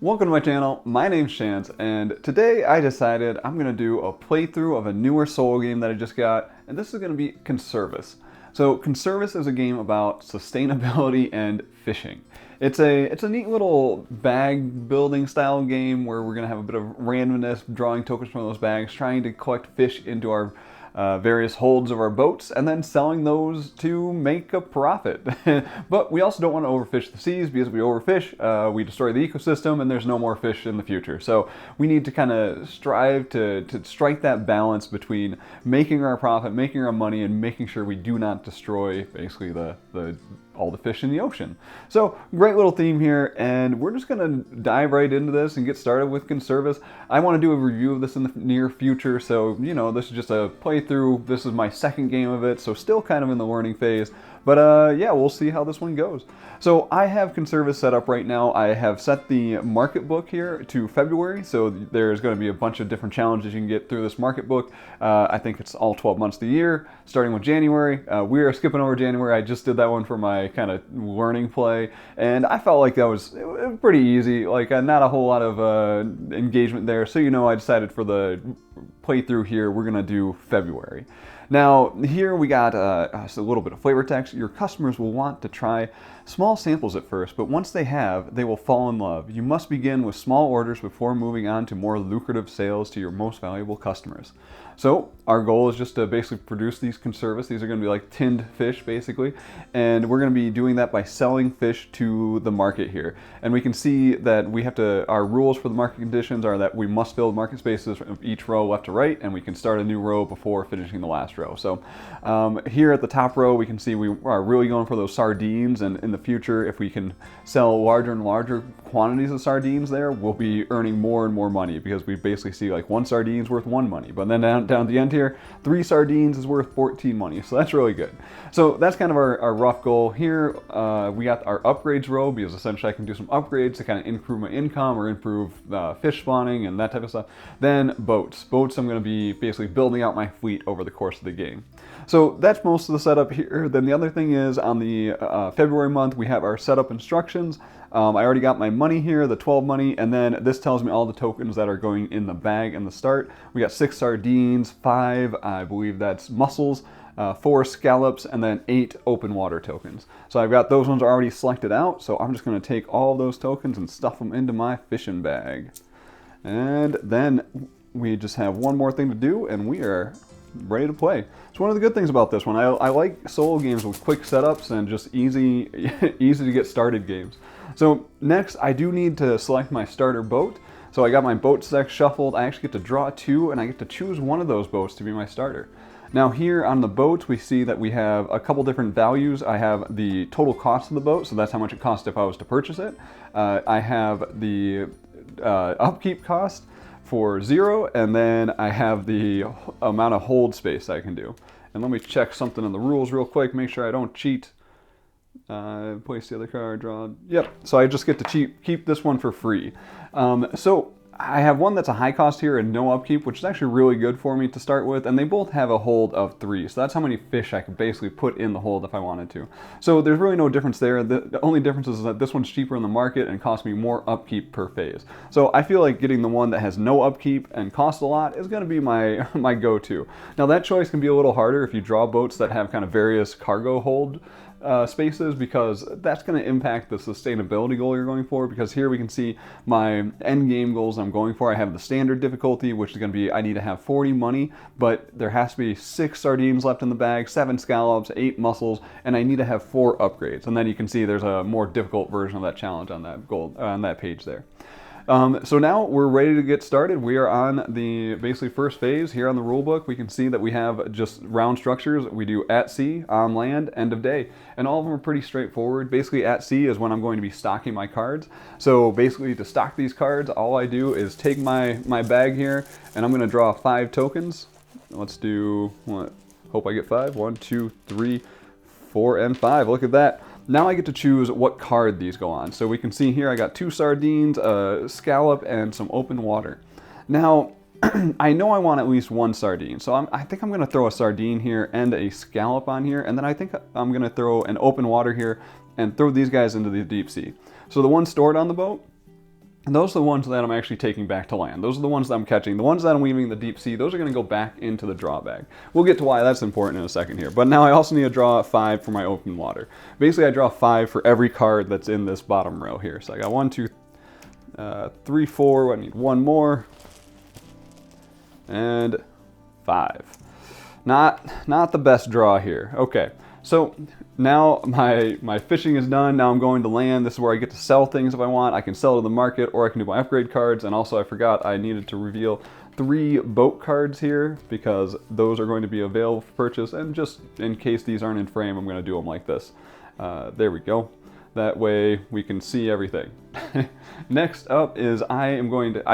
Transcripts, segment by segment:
Welcome to my channel. My name's Chance, and today I decided I'm going to do a playthrough of a newer solo game that I just got, and this is going to be Conservas. So Conservas is a game about sustainability and fishing. It's a neat little bag building style game where we're going to have a bit of randomness, drawing tokens from those bags, trying to collect fish into our various holds of our boats, and then selling those to make a profit. But we also don't want to overfish the seas, because if we overfish, we destroy the ecosystem and there's no more fish in the future. So we need to kind of strive to strike that balance between making our profit, making our money, and making sure we do not destroy basically all the fish in the ocean. So great little theme here, and we're just gonna dive right into this and get started with Conservas. I want to do a review of this in the near future, so you know, this is just a playthrough. This is my second game of it, so still kind of in the learning phase. But yeah, we'll see how this one goes. So I have Conservas set up right now. I have set the market book here to February, so there's going to be a bunch of different challenges you can get through this market book. I think it's all 12 months of the year, starting with January. We are skipping over January. I just did that one for my kind of learning play, and I felt like that was pretty easy, like not a whole lot of engagement there. So you know, I decided for the playthrough here, we're going to do February. Now, here we got a little bit of flavor text. Your customers will want to try small samples at first, but once they have, they will fall in love. You must begin with small orders before moving on to more lucrative sales to your most valuable customers. So our goal is just to basically produce these Conservas. These are going to be like tinned fish, basically, and we're going to be doing that by selling fish to the market here. And we can see that we have to, our rules for the market conditions are that we must fill market spaces of each row left to right, and we can start a new row before finishing the last row. So here at the top row, we can see we are really going for those sardines, and in the future, if we can sell larger and larger quantities of sardines there, we'll be earning more and more money, because we basically see like one sardine's worth 1 money, but then down at the end here, 3 sardines is worth 14 money, so that's really good. So that's kind of our rough goal here. We got our upgrades row, because essentially I can do some upgrades to kind of improve my income or improve fish spawning and that type of stuff. Then boats. I'm going to be basically building out my fleet over the course of the game. So that's most of the setup here. Then the other thing is, on the February month, we have our setup instructions. I already got my money here, the 12 money, and then this tells me all the tokens that are going in the bag in the start. We got 6 sardines, 5, I believe that's mussels, 4 scallops, and then 8 open water tokens. So I've got those ones already selected out, so I'm just going to take all those tokens and stuff them into my fishing bag. And then we just have one more thing to do, and we are ready to play. It's one of the good things about this one. I like solo games with quick setups and just easy to get started games. So next, I do need to select my starter boat. So I got my boat deck shuffled. I actually get to draw 2, and I get to choose one of those boats to be my starter. Now here on the boat, we see that we have a couple different values. I have the total cost of the boat, so that's how much it costs if I was to purchase it. I have the upkeep cost for 0, and then I have the amount of hold space I can do. And let me check something in the rules real quick, make sure I don't cheat. Place the other card, draw. Yep, so I just get to keep this one for free. So I have one that's a high cost here and no upkeep, which is actually really good for me to start with, and they both have a hold of 3, so that's how many fish I could basically put in the hold if I wanted to. So there's really no difference there. The only difference is that this one's cheaper in the market and costs me more upkeep per phase. So I feel like getting the one that has no upkeep and costs a lot is going to be my go-to. Now that choice can be a little harder if you draw boats that have kind of various cargo hold spaces, because that's going to impact the sustainability goal you're going for. Because here we can see my end game goals I'm going for. I have the standard difficulty, which is going to be, I need to have 40 money, but there has to be 6 sardines left in the bag, 7 scallops, 8 mussels, and I need to have 4 upgrades. And then you can see there's a more difficult version of that challenge on that goal on that page there. So now we're ready to get started. We are on the basically first phase. Here on the rulebook, we can see that we have just round structures. We do at sea, on land, end of day. And all of them are pretty straightforward. Basically at sea is when I'm going to be stocking my cards. So basically to stock these cards, all I do is take my bag here, and I'm going to draw 5 tokens. Let's do, hope I get 5. 1, 2, 3, 4, and 5. Look at that. Now I get to choose what card these go on. So we can see here I got 2 sardines, a scallop, and some open water. Now, I know I want at least 1 sardine, so I think I'm going to throw a sardine here and a scallop on here, and then I think I'm going to throw an open water here and throw these guys into the deep sea. So the one stored on the boat, And those are the ones that I'm actually taking back to land. Those are the ones that I'm catching. The ones that I'm leaving in the deep sea, those are going to go back into the draw bag. We'll get to why that's important in a second here. But now I also need to draw 5 for my open water. Basically, I draw 5 for every card that's in this bottom row here. So I got 1, 2, 3, 4. I need 1 more. And 5. Not the best draw here. Okay. So now my fishing is done. Now I'm going to land. This is where I get to sell things if I want. I can sell to the market, or I can do my upgrade cards. And also I forgot I needed to reveal 3 boat cards here because those are going to be available for purchase. And just in case these aren't in frame, I'm going to do them like this. There we go. That way we can see everything. Next up is I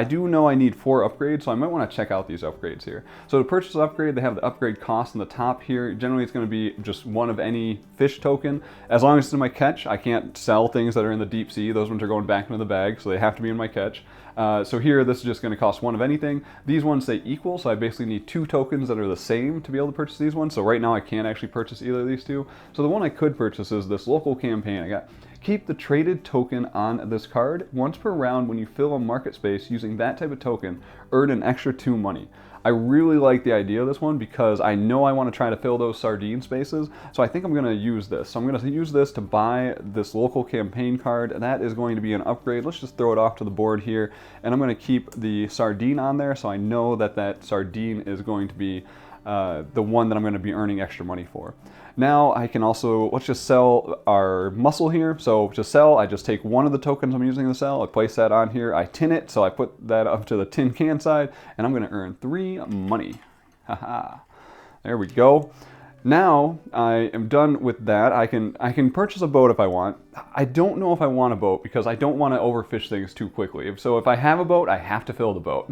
do know I need 4 upgrades, so I might want to check out these upgrades here. So to purchase an upgrade, they have the upgrade cost on the top here. Generally, it's going to be just 1 of any fish token. As long as it's in my catch, I can't sell things that are in the deep sea. Those ones are going back into the bag, so they have to be in my catch. So here, this is just going to cost 1 of anything. These ones say equal, so I basically need 2 tokens that are the same to be able to purchase these ones. So right now, I can't actually purchase either of these 2. So the one I could purchase is this local campaign. I got keep the traded token on this card. Once per round, when you fill a market space using that type of token, earn an extra 2 money. I really like the idea of this one because I know I want to try to fill those sardine spaces. So I think I'm going to use this. So I'm going to use this to buy this local campaign card. That is going to be an upgrade. Let's just throw it off to the board here. And I'm going to keep the sardine on there so I know that that sardine is going to be the one that I'm going to be earning extra money for. Now I can also, let's just sell our mussel here. So to sell, I just take 1 of the tokens I'm using to sell, I place that on here, I tin it, so I put that up to the tin can side, and I'm going to earn 3 money. Haha. There we go. Now I am done with that. I can purchase a boat if I want. I don't know if I want a boat because I don't want to overfish things too quickly. So if I have a boat, I have to fill the boat.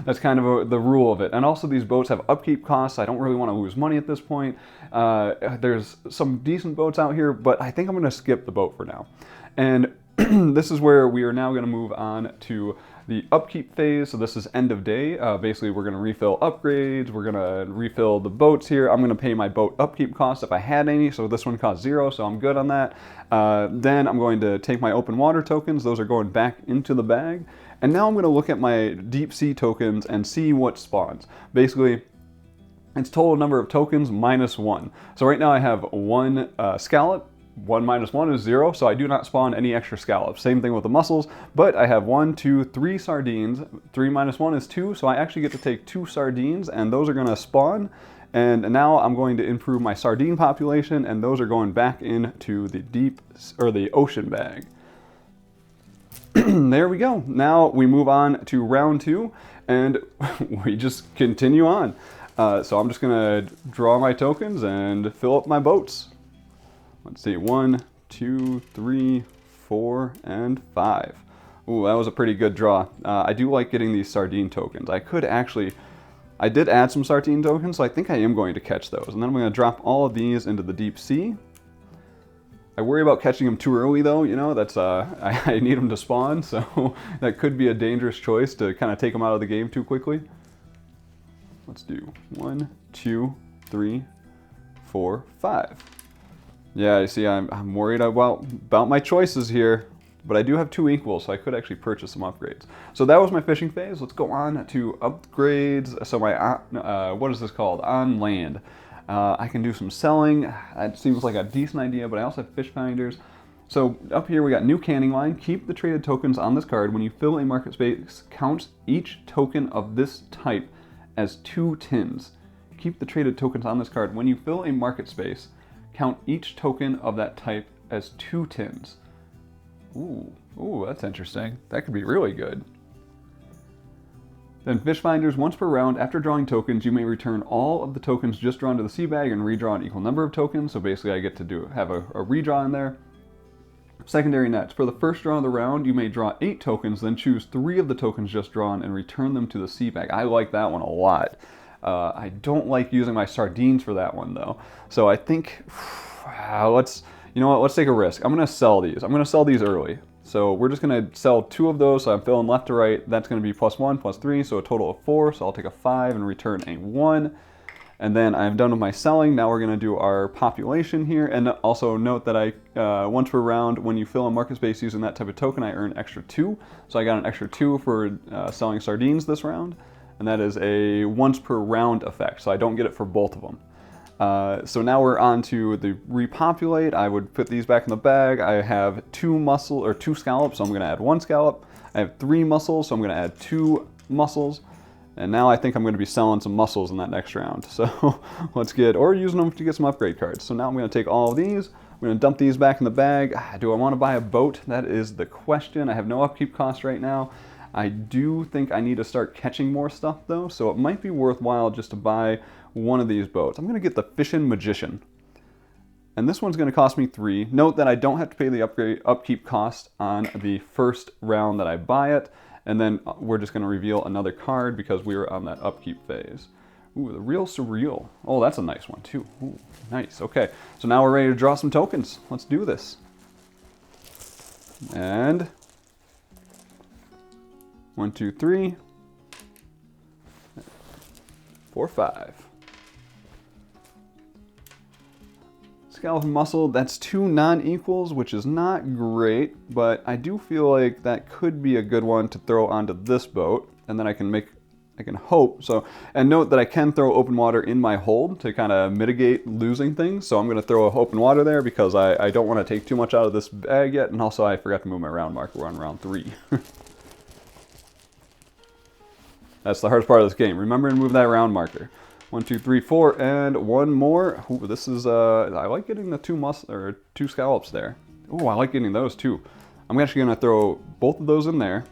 That's kind of the rule of it. And also these boats have upkeep costs. I don't really want to lose money at this point. There's some decent boats out here, but I think I'm going to skip the boat for now. And this is where we are now going to move on to the upkeep phase. So this is end of day. Basically, we're going to refill upgrades. We're going to refill the boats here. I'm going to pay my boat upkeep costs if I had any. So this one costs 0, so I'm good on that. Then I'm going to take my open water tokens. Those are going back into the bag. And now I'm going to look at my deep sea tokens and see what spawns. Basically, it's total number of tokens minus 1. So right now I have 1 scallop. 1 minus 1 is 0, so I do not spawn any extra scallops. Same thing with the mussels, but I have 1, 2, 3 sardines. 3 minus 1 is 2, so I actually get to take 2 sardines, and those are going to spawn. And now I'm going to improve my sardine population, and those are going back into the the ocean bag. There we go. Now we move on to round 2, and we just continue on. So I'm just going to draw my tokens and fill up my boats. Let's see, 1, 2, 3, 4, and 5. Ooh, that was a pretty good draw. I do like getting these sardine tokens. I did add some sardine tokens, so I think I am going to catch those. And then I'm going to drop all of these into the deep sea. I worry about catching them too early though, you know, that's, I need them to spawn, so that could be a dangerous choice to kind of take them out of the game too quickly. Let's do 1, 2, 3, 4, 5. Yeah, you see, I'm worried about my choices here, but I do have 2 equals, so I could actually purchase some upgrades. So that was my fishing phase. Let's go on to upgrades. So my, what is this called? On land. I can do some selling. That seems like a decent idea, but I also have fish finders. So up here we got new canning line. Keep the traded tokens on this card. When you fill a market space, count each token of this type as 2 tins. Keep the traded tokens on this card. When you fill a market space, count each token of that type as 2 tins. Ooh, that's interesting. That could be really good. Then fish finders, once per round, after drawing tokens, you may return all of the tokens just drawn to the sea bag and redraw an equal number of tokens. So basically I get to have a redraw in there. Secondary nets. For the first draw of the round, you may draw 8 tokens, then choose 3 of the tokens just drawn and return them to the sea bag. I like that one a lot. I don't like using my sardines for that one though. So I think, you know what, let's take a risk. I'm gonna sell these. I'm gonna sell these early. So we're just gonna sell 2 of those, so I'm filling left to right. That's gonna be +1, +3, so a total of 4. So I'll take a 5 and return a 1. And then I'm done with my selling. Now we're going to do our population here. And also note that once per round, when you fill a market space using that type of token, I earn extra 2. So I got an extra 2 for selling sardines this round. And that is a once per round effect. So I don't get it for both of them. So now we're on to the repopulate. I would put these back in the bag. I have 2 scallops, so I'm going to add 1 scallop. I have 3 mussels, so I'm going to add 2 mussels. And now I think I'm going to be selling some mussels in that next round. So let's or using them to get some upgrade cards. So now I'm going to take all of these. I'm going to dump these back in the bag. Do I want to buy a boat? That is the question. I have no upkeep cost right now. I do think I need to start catching more stuff though, so it might be worthwhile just to buy one of these boats. I'm going to get the Fishin' Magician. And this one's going to cost me 3. Note that I don't have to pay the upkeep cost on the first round that I buy it. And then we're just going to reveal another card because we were on that upkeep phase. Ooh, the Real Surreal. Oh, that's a nice one too. Ooh, nice. Okay, so now we're ready to draw some tokens. Let's do this. And 1, 2, 3, 4, 5. Scallop and Mussel, that's 2 non-equals, which is not great, but I do feel like that could be a good one to throw onto this boat, and then I can hope. So, and note that I can throw open water in my hold to kind of mitigate losing things. So I'm going to throw open water there because I don't want to take too much out of this bag yet, and also I forgot to move my round marker. We're on round 3. That's the hardest part of this game. Remember to move that round marker. 1, 2, 3, 4, and 1 more. Ooh, this is, I like getting the 2 scallops there. Ooh, I like getting those too. I'm actually gonna throw both of those in there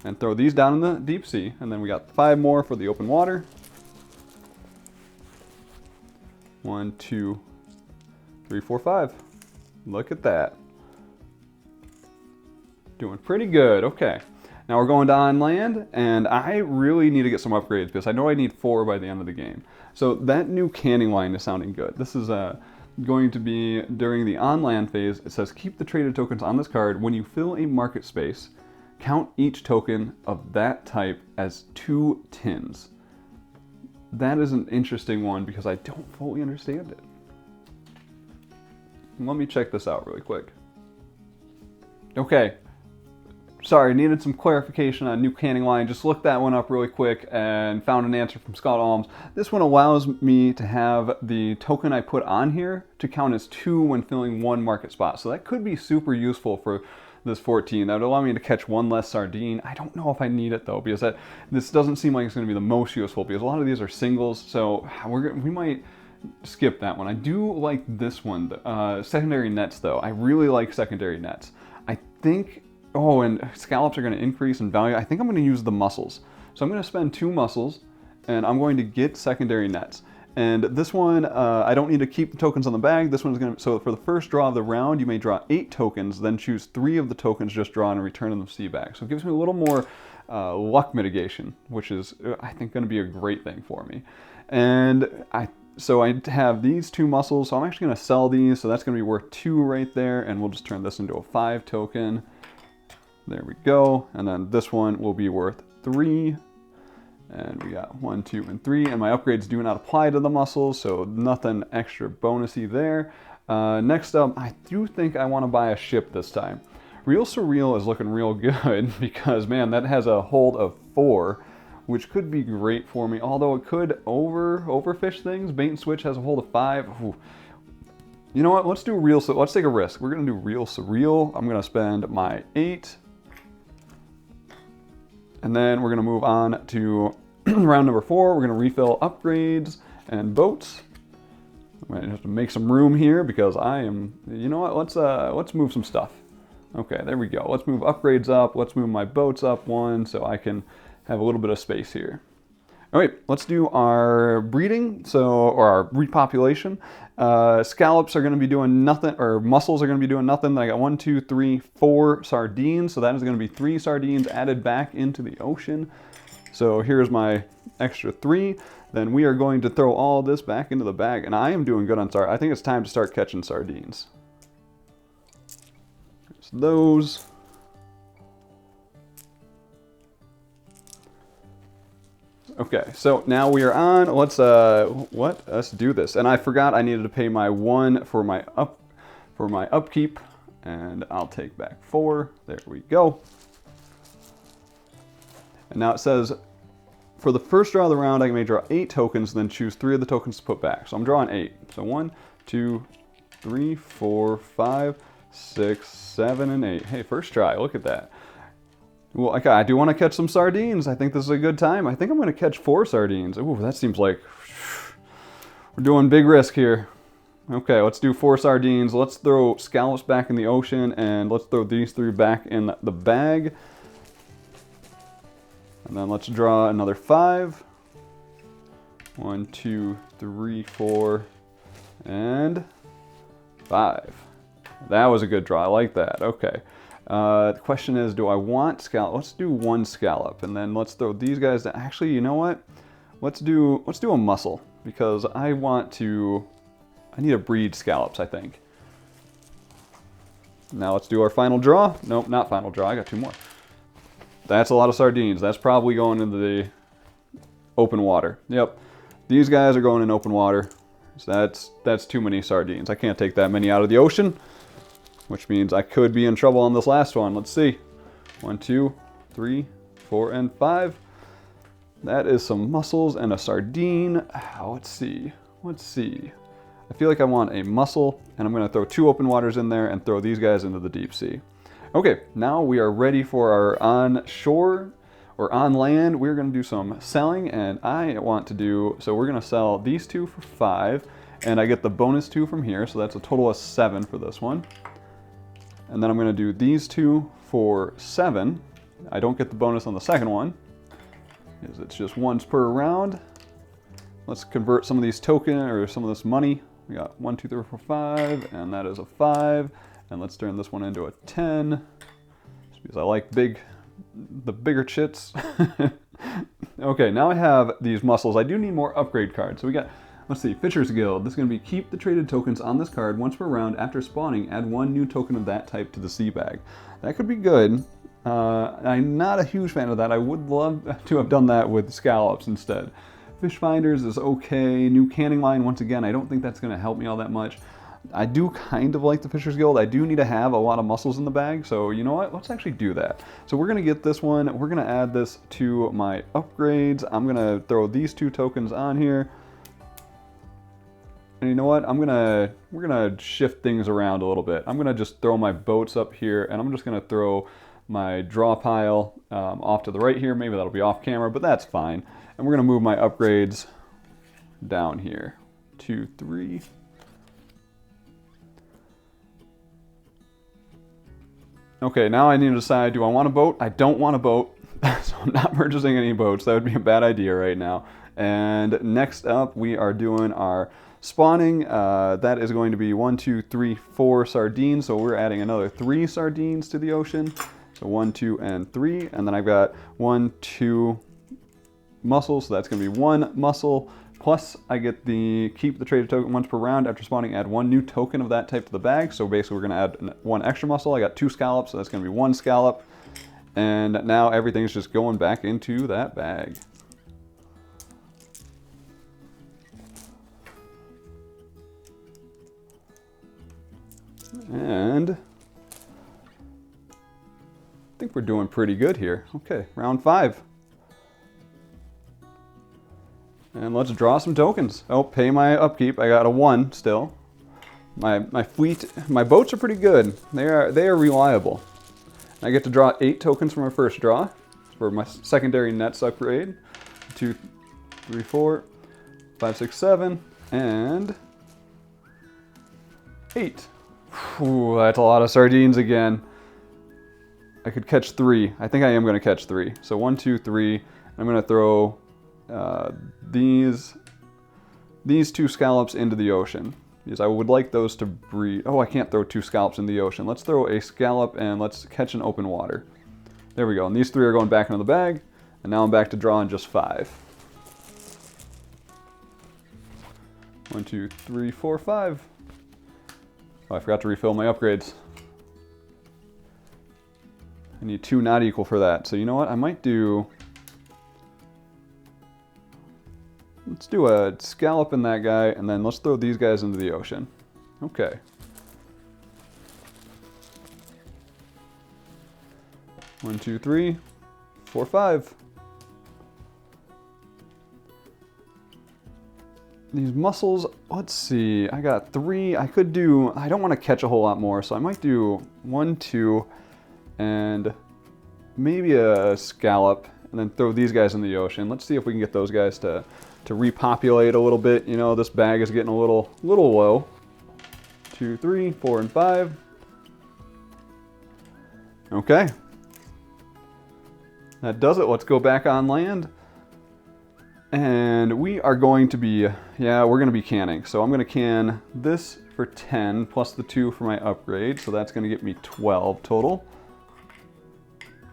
and throw these down in the deep sea. And then we got 5 more for the open water. 1, 2, 3, 4, 5. Look at that. Doing pretty good, okay. Now we're going to on land, and I really need to get some upgrades because I know I need 4 by the end of the game. So that new canning line is sounding good. This is going to be during the on land phase. It says keep the traded tokens on this card. When you fill a market space, count each token of that type as 2 tins. That is an interesting one because I don't fully understand it. Let me check this out really quick. Okay. Sorry, needed some clarification on new canning line. Just looked that one up really quick and found an answer from Scott Alms. This one allows me to have the token I put on here to count as 2 when filling 1 market spot. So that could be super useful for this 14. That would allow me to catch 1 less sardine. I don't know if I need it though, because this doesn't seem like it's going to be the most useful because a lot of these are singles. So we might skip that one. I do like this one, secondary nets though. I really like secondary nets. I think. Oh, and scallops are going to increase in value. I think I'm going to use the mussels. So I'm going to spend 2 mussels, and I'm going to get secondary nets. And this one, I don't need to keep the tokens on the bag. This one's going to, so for the first draw of the round, you may draw 8 tokens, then choose 3 of the tokens just drawn and return them to the bag. So it gives me a little more luck mitigation, which is, I think, going to be a great thing for me. And so I have these 2 mussels, so I'm actually going to sell these. So that's going to be worth 2 right there, and we'll just turn this into a 5 token. There we go. And then this one will be worth 3. And we got 1, 2, and 3. And my upgrades do not apply to the mussels, so nothing extra bonusy there. Next up, I do think I want to buy a ship this time. Real Surreal is looking real good because, man, that has a hold of 4, which could be great for me. Although it could overfish things. Bait and Switch has a hold of 5. Ooh. You know what? Let's take a risk. We're going to do Real Surreal. I'm going to spend my 8. And then we're going to move on to round number 4. We're going to refill upgrades and boats. I'm going to have to make some room here because you know what, let's move some stuff. Okay, there we go. Let's move upgrades up. Let's move my boats up 1 so I can have a little bit of space here. All right, let's do our breeding, or our repopulation. Scallops are going to be doing nothing, or mussels are going to be doing nothing. Then I got 1, 2, 3, 4 sardines. So that is going to be 3 sardines added back into the ocean. So here's my extra 3. Then we are going to throw all this back into the bag. And I am doing good on sardines. I think it's time to start catching sardines. There's those. Okay, so now we are on. Let's do this. And I forgot I needed to pay my 1 for my upkeep, and I'll take back 4. There we go. And now it says, for the first draw of the round, I may draw 8 tokens, then choose 3 of the tokens to put back. So I'm drawing 8. So 1, 2, 3, 4, 5, 6, 7, and 8. Hey, first try. Look at that. Well, okay, I do want to catch some sardines. I think this is a good time. I think I'm going to catch 4 sardines. Ooh, that seems like we're doing big risk here. Okay, let's do 4 sardines. Let's throw scallops back in the ocean, and let's throw these 3 back in the bag. And then let's draw another 5. 1, 2, 3, 4, and 5. That was a good draw. I like that. Okay. The question is, do I want scallop? Let's do 1 scallop, and then let's throw these guys down. Actually, you know what? Let's do a mussel, because I need to breed scallops, I think. Now let's do our final draw. Nope, not final draw. I got 2 more. That's a lot of sardines. That's probably going into the open water. Yep. These guys are going in open water. So that's too many sardines. I can't take that many out of the ocean, which means I could be in trouble on this last one. Let's see. 1, 2, 3, 4, and 5. That is some mussels and a sardine. Let's see. I feel like I want a mussel, and I'm going to throw 2 open waters in there and throw these guys into the deep sea. Okay, now we are ready for our on shore or on land. We're going to do some selling, and so we're going to sell these 2 for 5, and I get the bonus 2 from here, so that's a total of 7 for this one. And then I'm going to do these 2 for 7. I don't get the bonus on the second one, because it's just once per round. Let's convert some of these some of this money. We got 1, 2, 3, 4, 5, and that is a 5. And let's turn this one into a 10, just because I like the bigger chits. Okay, now I have these mussels. I do need more upgrade cards. So we got, let's see, Fisher's Guild. This is going to be keep the traded tokens on this card once per round. After spawning, add 1 new token of that type to the sea bag. That could be good. I'm not a huge fan of that. I would love to have done that with scallops instead. Fish Finders is okay. New canning line, once again, I don't think that's going to help me all that much. I do kind of like the Fisher's Guild. I do need to have a lot of mussels in the bag, so you know what? Let's actually do that. So we're going to get this one. We're going to add this to my upgrades. I'm going to throw these 2 tokens on here. And you know what? We're going to shift things around a little bit. I'm going to just throw my boats up here, and I'm just going to throw my draw pile off to the right here. Maybe that'll be off camera, but that's fine. And we're going to move my upgrades down here. 2, 3. Okay, now I need to decide, do I want a boat? I don't want a boat, so I'm not purchasing any boats. That would be a bad idea right now. And next up, we are doing our spawning. That is going to be 1, 2, 3, 4 sardines, so we're adding another 3 sardines to the ocean. So 1, 2, and 3, and then I've got 1, 2 mussels, so that's going to be 1 mussel. Plus, I get the keep the traded token once per round. After spawning, add 1 new token of that type to the bag. So basically, we're going to add 1 extra mussel. I got 2 scallops, so that's going to be 1 scallop. And now everything's just going back into that bag. And I think we're doing pretty good here. Okay, round 5. And let's draw some tokens. Oh, pay my upkeep. I got a 1 still. My boats are pretty good. They are reliable. I get to draw 8 tokens from my first draw for my secondary nets upgrade. 2, 3, 4, 5, 6, 7, and 8. Ooh, that's a lot of sardines again. I could catch 3. I think I am going to catch 3. So 1, 2, 3. I'm going to throw these 2 scallops into the ocean, because I would like those to breed. Oh, I can't throw 2 scallops in the ocean. Let's throw a scallop and let's catch an open water. There we go. And these 3 are going back into the bag. And now I'm back to drawing just 5. 1, 2, 3, 4, 5. Oh, I forgot to refill my upgrades. I need 2 not equal for that. So you know what? I might do Let's do a scallop in that guy, and then let's throw these guys into the ocean. Okay. 1, 2, 3, 4, 5. These mussels, let's see, I got 3. I don't want to catch a whole lot more, so I might do 1, 2, and maybe a scallop, and then throw these guys in the ocean. Let's see if we can get those guys to repopulate a little bit. You know, this bag is getting a little low. 2, 3, 4, and 5. Okay. That does it. Let's go back on land. And we are going to be, we're going to be canning. So I'm going to can this for 10 plus the 2 for my upgrade. So that's going to get me 12 total.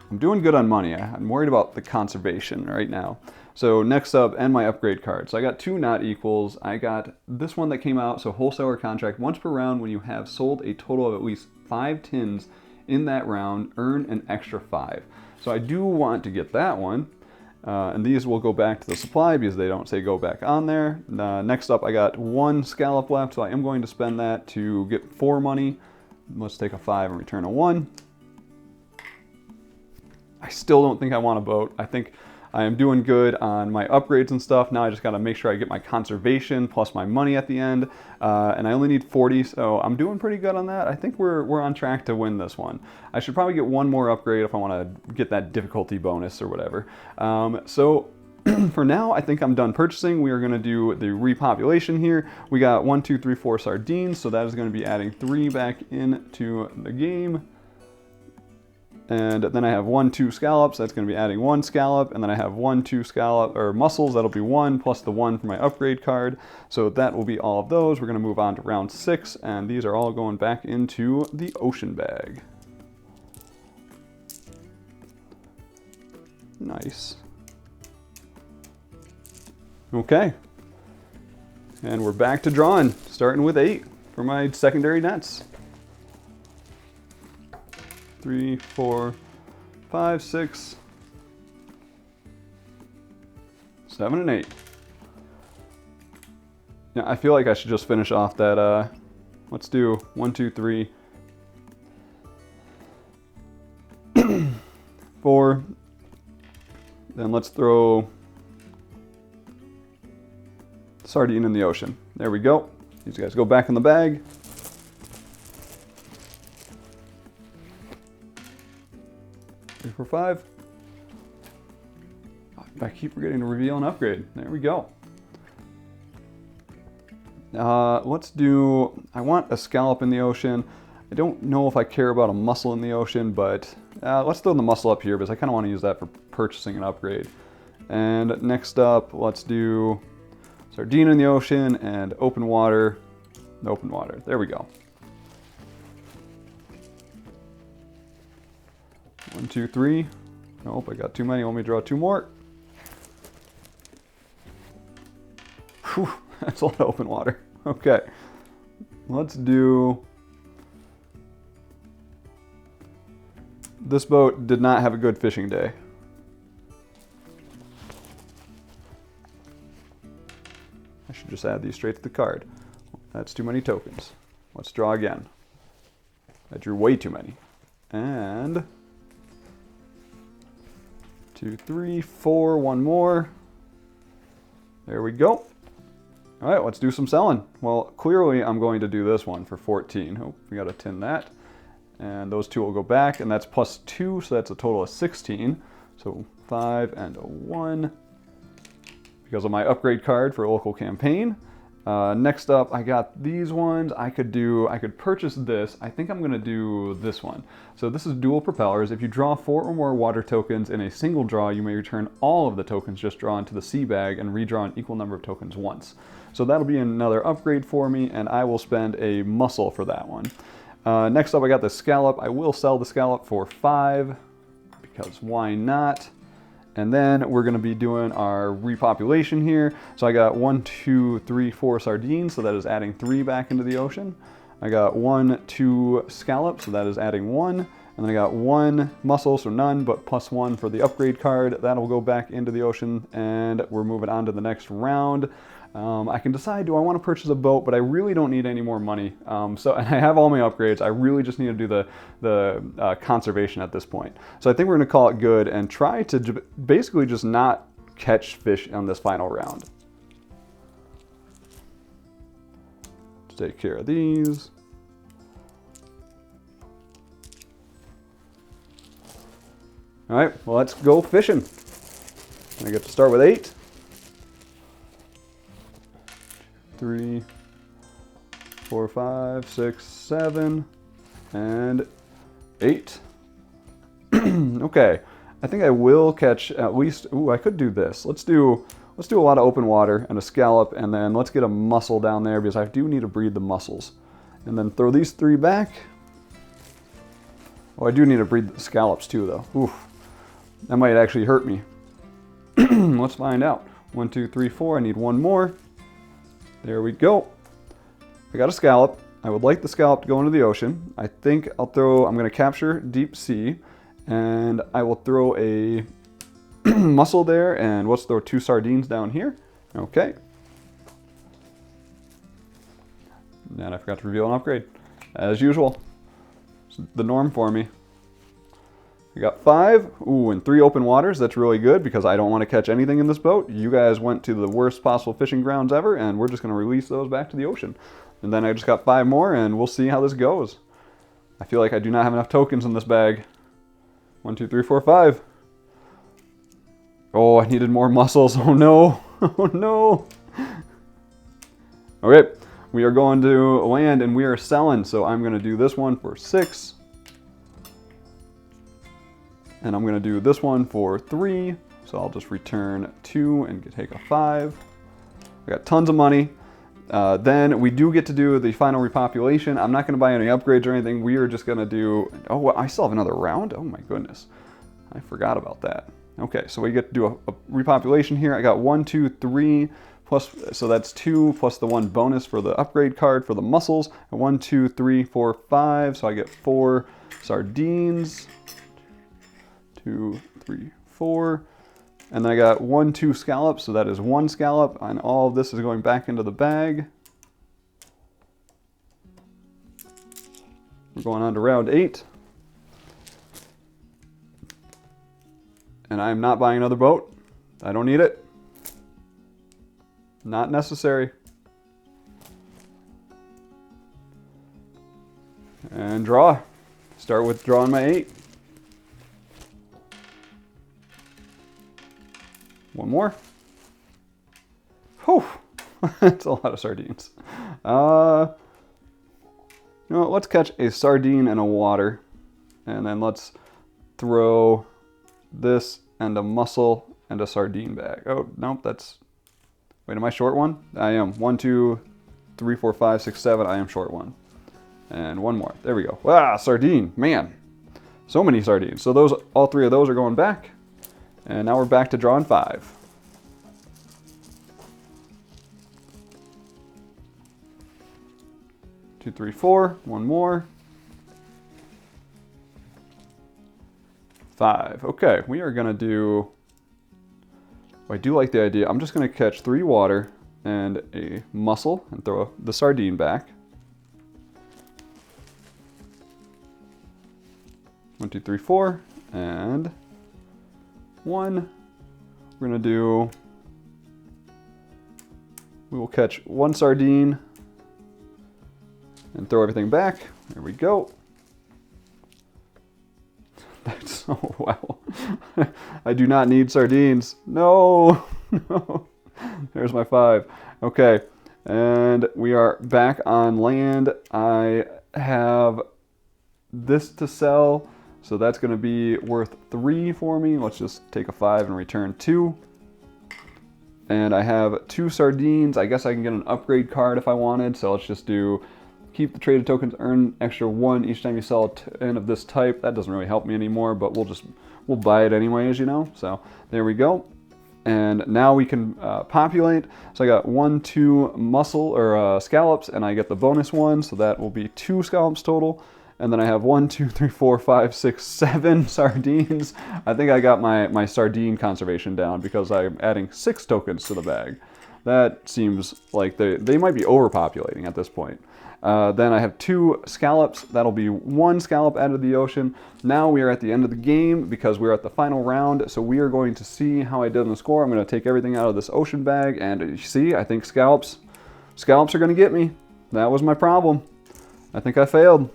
I'm doing good on money. I'm worried about the conservation right now. So next up, and my upgrade card. So I got 2 not equals. I got this one that came out. So wholesaler contract. Once per round, when you have sold a total of at least 5 tins in that round, earn an extra 5. So I do want to get that one. And these will go back to the supply because they don't say go back on there. Next up, I got 1 scallop left, so I am going to spend that to get 4 money. Let's take a 5 and return a 1. I still don't think I want a boat. I think I am doing good on my upgrades and stuff. Now I just got to make sure I get my conservation plus my money at the end. And I only need 40, so I'm doing pretty good on that. I think we're on track to win this one. I should probably get 1 more upgrade if I want to get that difficulty bonus or whatever. So for now, I think I'm done purchasing. We are going to do the repopulation here. We got 1, 2, 3, 4 sardines, so that is going to be adding 3 back into the game. And then I have 1, 2 scallops, that's going to be adding 1 scallop, and then I have 1, 2 scallop, or mussels, that'll be 1, plus the 1 for my upgrade card. So that will be all of those. We're going to move on to round 6, and these are all going back into the ocean bag. Nice. Okay. And we're back to drawing, starting with 8 for my secondary nets. 3, 4, 5, 6, 7, and 8. Yeah, I feel like I should just finish off that, let's do 1, 2, 3, 4. Then let's throw sardine in the ocean. There we go. These guys go back in the bag. 3, 4, 5. I keep forgetting to reveal an upgrade. There we go. Let's do, I want a scallop in the ocean. I don't know if I care about a mussel in the ocean, but let's throw the mussel up here because I kind of want to use that for purchasing an upgrade. And next up, let's do sardine in the ocean and open water. Open water. There we go. 1, 2, 3. Nope, I got too many. Let me draw 2 more. Whew, that's a lot of open water. Okay. Let's do... This boat did not have a good fishing day. I should just add these straight to the card. That's too many tokens. Let's draw again. I drew way too many. And... 2, 3, 4, 1 more. There we go. All right, let's do some selling. Well, clearly I'm going to do this one for 14. Oh, we got to tin that. And those 2 will go back, and that's plus 2, so that's a total of 16. So 5 and a 1. Because of my upgrade card for a local campaign. Next up, I got these ones. I could purchase this. I think I'm gonna do this one. So this is dual propellers. If you draw 4 or more water tokens in a single draw, you may return all of the tokens just drawn to the sea bag and redraw an equal number of tokens once. So that'll be another upgrade for me, and I will spend a mussel for that one. Next up, I got the scallop. I will sell the scallop for 5, because why not? And then we're gonna be doing our repopulation here. So I got 1, 2, 3, 4 sardines, so that is adding 3 back into the ocean. I got 1, 2 scallops, so that is adding 1. And then I got 1 mussel, so none, but +1 for the upgrade card. That'll go back into the ocean, and we're moving on to the next round. I can decide, do I want to purchase a boat, but I really don't need any more money. And I have all my upgrades. I really just need to do the conservation at this point. So I think we're going to call it good and try to basically just not catch fish on this final round. Take care of these. All right, well, let's go fishing. I get to start with 8. 3, 4, 5, 6, 7, and 8. Okay, I think I will catch at least. Ooh, I could do this. Let's do a lot of open water and a scallop, and then let's get a mussel down there because I do need to breed the mussels. And then throw these 3 back. Oh, I do need to breed the scallops too, though. Oof, that might actually hurt me. Let's find out. 1, 2, 3, 4. I need 1 more. There we go. I got a scallop. I would like the scallop to go into the ocean. I think I'm going to capture deep sea, and I will throw a mussel there, and let's throw 2 sardines down here. Okay. And I forgot to reveal an upgrade. As usual. It's the norm for me. I got 5. Ooh, and 3 open waters. That's really good because I don't want to catch anything in this boat. You guys went to the worst possible fishing grounds ever, and we're just going to release those back to the ocean. And then I just got 5 more, and we'll see how this goes. I feel like I do not have enough tokens in this bag. 1, 2, 3, 4, 5. Oh, I needed more mussels. Oh no. Oh no. Okay, we are going to land and we are selling. So I'm going to do this one for 6. And I'm going to do this one for 3. So I'll just return 2 and take a 5. I got tons of money. Then we do get to do the final repopulation. I'm not going to buy any upgrades or anything. We are just going to do... Oh, I still have another round? Oh my goodness. I forgot about that. Okay, so we get to do a repopulation here. I got 1, 2, 3, plus, so that's 2 plus the 1 bonus for the upgrade card for the mussels. And 1, 2, 3, 4, 5. So I get 4 sardines. 2, 3, 4. And then I got 1, 2 scallops, so that is 1 scallop, and all of this is going back into the bag. We're going on to round 8. And I'm not buying another boat. I don't need it. Not necessary. And draw. Start with drawing my 8. 1 more. Whew. That's a lot of sardines. You know what, let's catch a sardine in a water. And then let's throw this and a mussel and a sardine bag. Oh, nope, that's... Wait, am I short 1? I am. 1, 2, 3, 4, 5, 6, 7. I am short 1. And 1 more. There we go. Ah, sardine. Man. So many sardines. So those, all 3 of those are going back. And now we're back to drawing 5. Two, 3, 4. 1 more. 5. Okay, we are gonna do... I do like the idea. I'm just gonna catch 3 water and a mussel and throw the sardine back. 1, 2, 3, 4, and 1. We're gonna do... We will catch 1 sardine and throw everything back. There we go. That's so wow. I do not need sardines. No, no. There's my 5. Okay, and we are back on land. I have this to sell, so that's going to be worth 3 for me. Let's just take a 5 and return 2. And I have 2 sardines. I guess I can get an upgrade card if I wanted, so let's just do... Keep the traded tokens, earn extra 1 each time you sell a 10 of this type. That doesn't really help me anymore, but we'll buy it anyways, you know? So there we go. And now we can populate. So I got 1, 2 mussel or scallops, and I get the bonus 1, so that will be 2 scallops total. And then I have 1, 2, 3, 4, 5, 6, 7 sardines. I think I got my sardine conservation down because I'm adding 6 tokens to the bag. That seems like they might be overpopulating at this point. Then I have 2 scallops. That'll be 1 scallop out of the ocean. Now we are at the end of the game because we're at the final round. So we are going to see how I did in the score. I'm going to take everything out of this ocean bag. And you see, I think scallops are going to get me. That was my problem. I think I failed.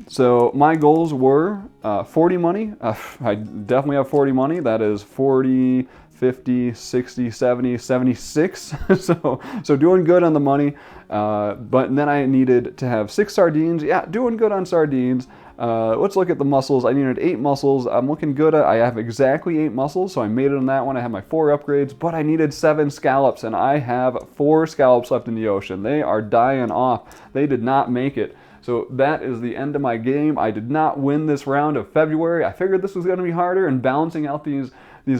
So my goals were 40 money. I definitely have 40 money. That is 40, 50, 60, 70, 76. so doing good on the money. But then I needed to have 6 sardines. Yeah, doing good on sardines. Let's look at the mussels. I needed 8 mussels. I'm looking good. I have exactly 8 mussels, so I made it on that one. I have my 4 upgrades, but I needed 7 scallops, and I have 4 scallops left in the ocean. They are dying off. They did not make it. So that is the end of my game. I did not win this round of February. I figured this was going to be harder, and balancing out these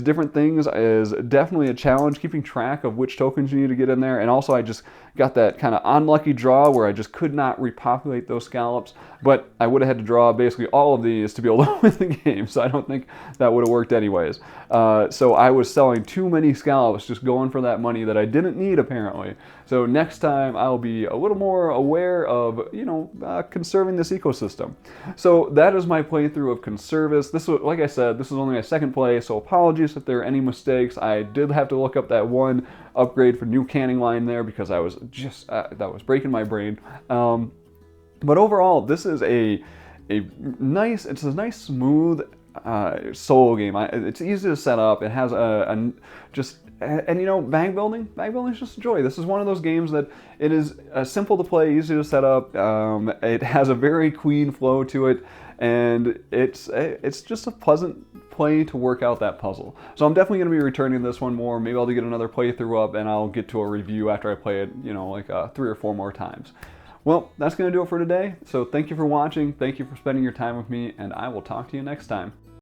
different things is definitely a challenge, keeping track of which tokens you need to get in there. And also I just got that kind of unlucky draw where I just could not repopulate those scallops, but I would have had to draw basically all of these to be able to win the game, so I don't think that would have worked anyways. So I was selling too many scallops, just going for that money that I didn't need apparently. So next time I'll be a little more aware of, conserving this ecosystem. So that is my playthrough of Conservas. This was, like I said, this is only my second play, so apologies if there are any mistakes. I did have to look up that one upgrade for new canning line there because I was just, that was breaking my brain. But overall, this is a nice smooth solo game. It's easy to set up. It has bag building is just a joy. This is one of those games that it is simple to play, easy to set up. It has a very clean flow to it, and it's just a pleasant play to work out that puzzle. So I'm definitely going to be returning this one more. Maybe I'll get another playthrough up, and I'll get to a review after I play it, 3 or 4 more times. Well, that's going to do it for today. So thank you for watching. Thank you for spending your time with me, and I will talk to you next time.